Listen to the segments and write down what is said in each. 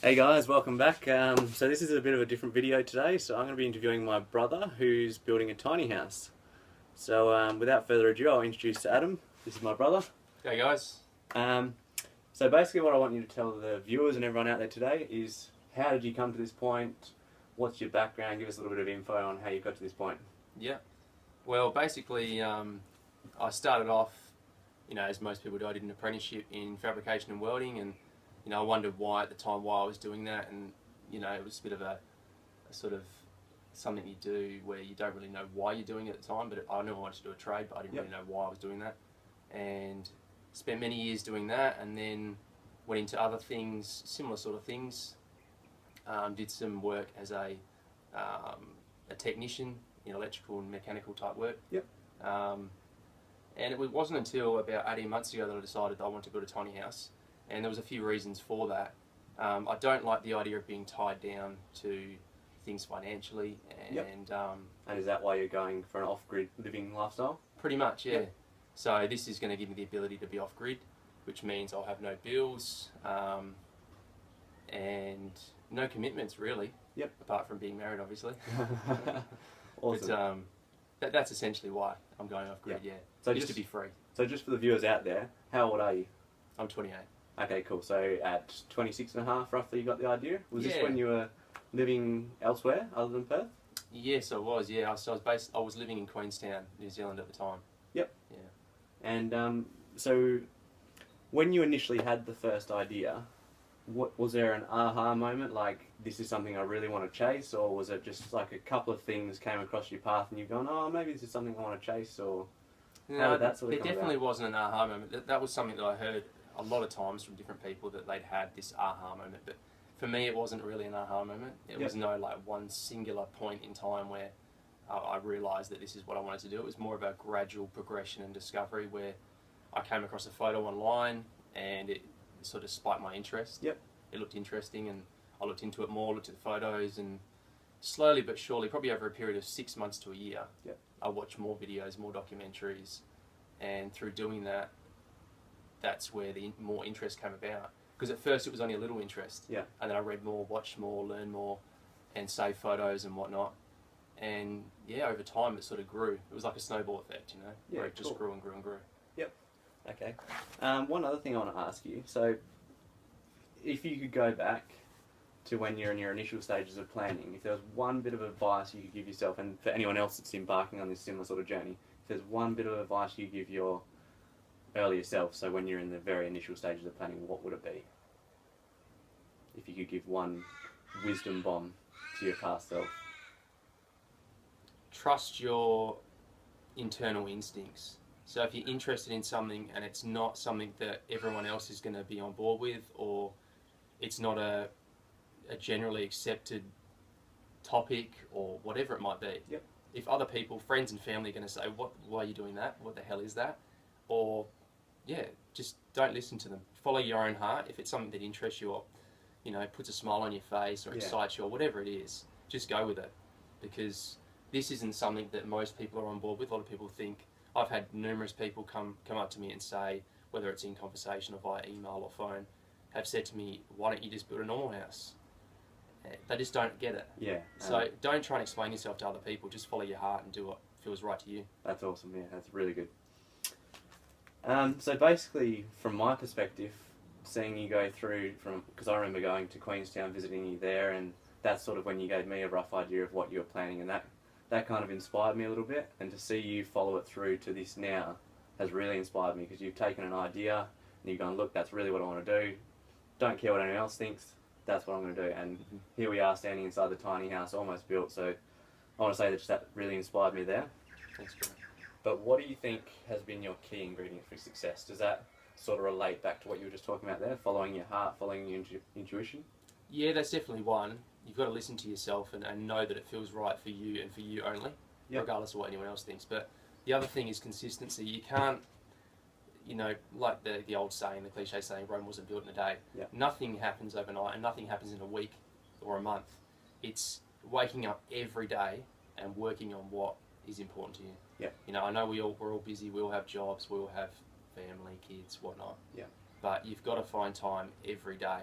Hey guys, welcome back. So this is a bit of a different video today. So I'm going to be interviewing my brother who's building a tiny house. So without further ado, I'll introduce Adam. This is my brother. Hey guys. Um, so basically what I want you to tell the viewers and everyone out there today is how did you come to this point? What's your background? Give us a little bit of info on how you got to this point. Yeah. Well, basically, I started off, as most people do, I did an apprenticeship in fabrication and welding, and I wondered why at the time why I was doing that, and it was a bit of a sort of something you do where you don't really know why you're doing it at the time. But I knew I wanted to do a trade, but I didn't really know why I was doing that, and spent many years doing that, and then went into other things, similar sort of things. Did some work as a technician in electrical and mechanical type work. Yep. And it wasn't until about 18 months ago that I decided that I wanted to build a tiny house, and there was a few reasons for that. I don't like the idea of being tied down to things financially, and And is that why you're going for an off-grid living lifestyle? pretty much, yeah. Yep. So this is going to give me the ability to be off-grid, which means I'll have no bills and no commitments really. Yep. Apart from being married, obviously. Awesome. But that's essentially why I'm going off-grid. Yeah. So just to be free. So just for the viewers out there, how old are you? I'm 28. Okay, cool. So at 26 and a half, roughly, you got the idea? Was this Yeah. when you were living elsewhere other than Perth? Yes, I was. Yeah, I was living in Queenstown, New Zealand at the time. Yep. Yeah. And so when you initially had the first idea, what was there an aha moment, like this is something I really want to chase, or was it just like a couple of things came across your path and you've gone, oh, maybe this is something I want to chase, or how did that sort of there come definitely about? wasn't an aha moment. That was something that I heard a lot of times from different people, that they'd had this aha moment. But for me, it wasn't really an aha moment. It was no like one singular point in time where I realised that this is what I wanted to do. It was more of a gradual progression and discovery where I came across a photo online and it sort of spiked my interest. Yep. It looked interesting and I looked into it more, looked at the photos, and slowly but surely, probably over a period of 6 months to a year, Yep. I watched more videos, more documentaries, and through doing that, that's where the more interest came about. Because at first it was only a little interest, Yeah. and then I read more, watched more, learned more, and saved photos and whatnot. And yeah, over time it sort of grew. It was like a snowball effect, Yeah, where it just cool. grew and grew and grew. Okay. One other thing I want to ask you, so if you could go back to when you're in your initial stages of planning, if there was one bit of advice you could give yourself, and for anyone else that's embarking on this similar sort of journey, if there's one bit of advice you give your earlier self, so when you're in the very initial stages of planning, what would it be? If you could give one wisdom bomb to your past self. Trust your internal instincts. So if you're interested in something and it's not something that everyone else is going to be on board with, or it's not a generally accepted topic or whatever it might be. Yep. If other people, friends and family, are going to say, why are you doing that? What the hell is that? Or, yeah, just don't listen to them. Follow your own heart. If it's something that interests you, or, puts a smile on your face, or excites you, or whatever it is, just go with it. Because this isn't something that most people are on board with. A lot of people think, I've had numerous people come up to me and say, whether it's in conversation or via email or phone, have said to me, why don't you just build a normal house? They just don't get it. Yeah. So don't try and explain yourself to other people. Just follow your heart and do what feels right to you. That's awesome, yeah, that's really good. So basically, from my perspective, seeing you go through because I remember going to Queenstown, visiting you there, and that's sort of when you gave me a rough idea of what you were planning, and that kind of inspired me a little bit, and to see you follow it through to this now has really inspired me, because you've taken an idea and you've gone, look, that's really what I want to do, don't care what anyone else thinks, that's what I'm going to do, and here we are standing inside the tiny house, almost built, so I want to say that really inspired me there. Thanks, bro. But what do you think has been your key ingredient for success? Does that sort of relate back to what you were just talking about there, following your heart, following your intuition? Yeah, that's definitely one. You've got to listen to yourself and know that it feels right for you and for you only, regardless of what anyone else thinks. But the other thing is consistency. You can't, like the old saying, the cliche saying, Rome wasn't built in a day. Yeah. Nothing happens overnight and nothing happens in a week or a month. It's waking up every day and working on what is important to you. Yeah. I know we're all busy, we all have jobs, we all have family, kids, whatnot. Yeah. But you've got to find time every day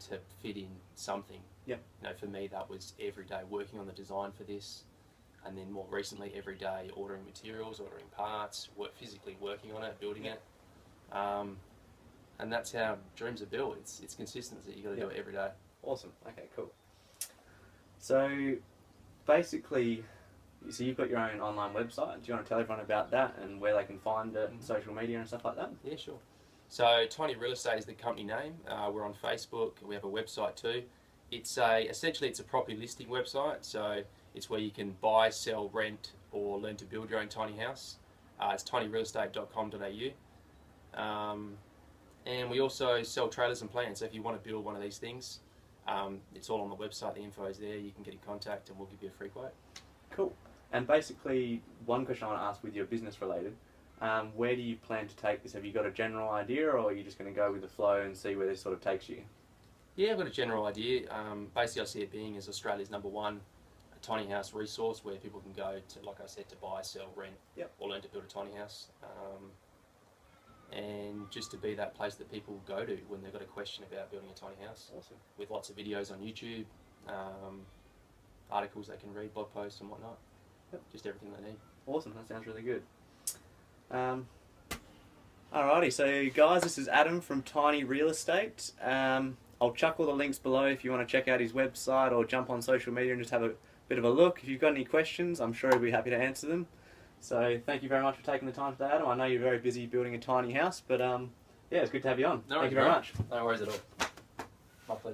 to fit in something. Yep. You know, for me that was every day working on the design for this, and then more recently every day ordering materials, ordering parts, physically working on it, building it. And that's how dreams are built. It's consistency. You got to do it every day. Awesome. Okay, cool. So basically, so you've got your own online website. Do you want to tell everyone about that and where they can find it, social media and stuff like that? Yeah, sure. So Tiny Real Estate is the company name. We're on Facebook. We have a website too. Essentially it's a property listing website. So it's where you can buy, sell, rent, or learn to build your own tiny house. It's tinyrealestate.com.au. And we also sell trailers and plans. So if you want to build one of these things, it's all on the website. The info is there. You can get in contact and we'll give you a free quote. Cool. And basically, one question I want to ask with your business related, where do you plan to take this? Have you got a general idea, or are you just going to go with the flow and see where this sort of takes you? Yeah, I've got a general idea. Basically, I see it being as Australia's #1 tiny house resource where people can go to, like I said, to buy, sell, rent, or learn to build a tiny house. And just to be that place that people go to when they've got a question about building a tiny house. Awesome. With lots of videos on YouTube, articles they can read, blog posts and whatnot. Just everything they need. Awesome, that sounds really good. Alrighty, so guys, this is Adam from Tiny Real Estate. I'll chuck all the links below if you want to check out his website or jump on social media and just have a bit of a look. If you've got any questions, I'm sure he'll be happy to answer them. So thank you very much for taking the time today, Adam. I know you're very busy building a tiny house, but yeah, it's good to have you on. Thank you very much. No worries at all. My pleasure.